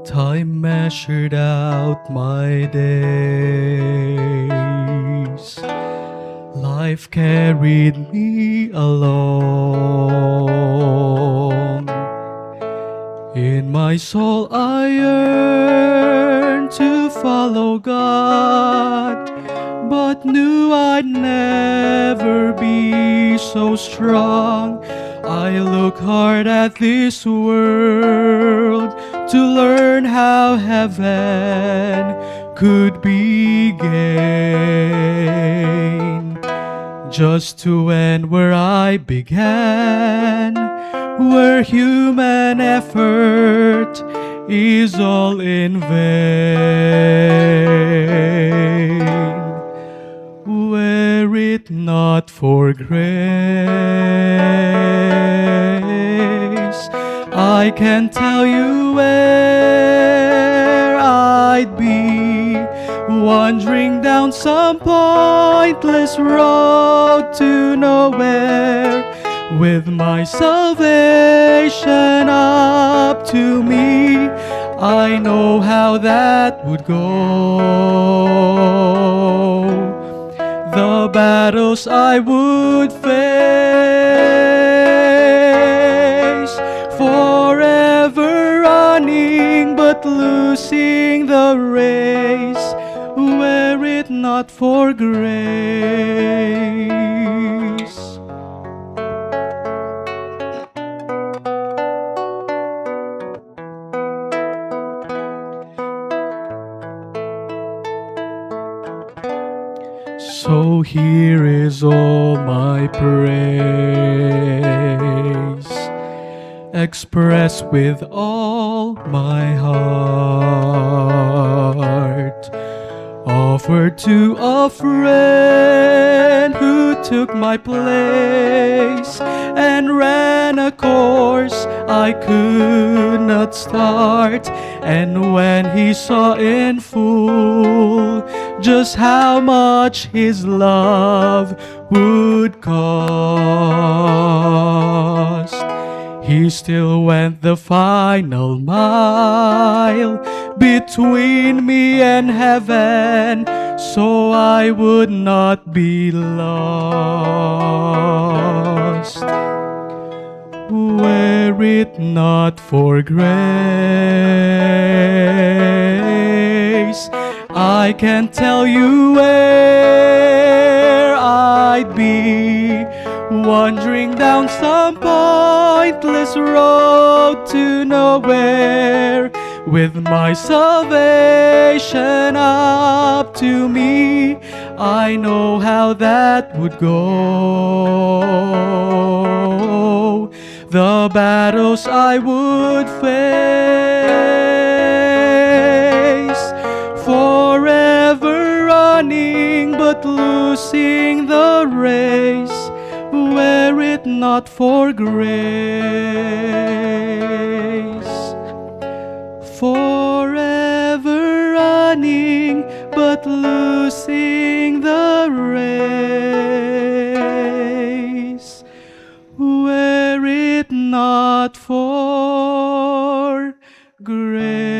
Time measured out my days. Life carried me along. In my soul I yearned to follow God, but knew I'd never be so strong. I look hard at this world to learn how heaven could be gained. Just to end where I began, where human effort is all in vain. Were it not for grace, I can tell you where I'd be, wandering down some pointless road to nowhere, with my salvation up to me. I know how that would go. The battles I would face, forever running but losing the race, were it not for grace. So here is all my praise, expressed with all my heart, offered to a friend who took my place and ran a course I could not start. And when he saw in full just how much his love would cost, he still went the final mile between me and heaven, so I would not be lost. Were it not for grace, I can tell you where I'd be, wandering down some pointless road to nowhere, with my salvation up to me. I know how that would go. The battles I would face, forever running but losing the race, were it not for grace. Forever running but losing the race, were it not for grace.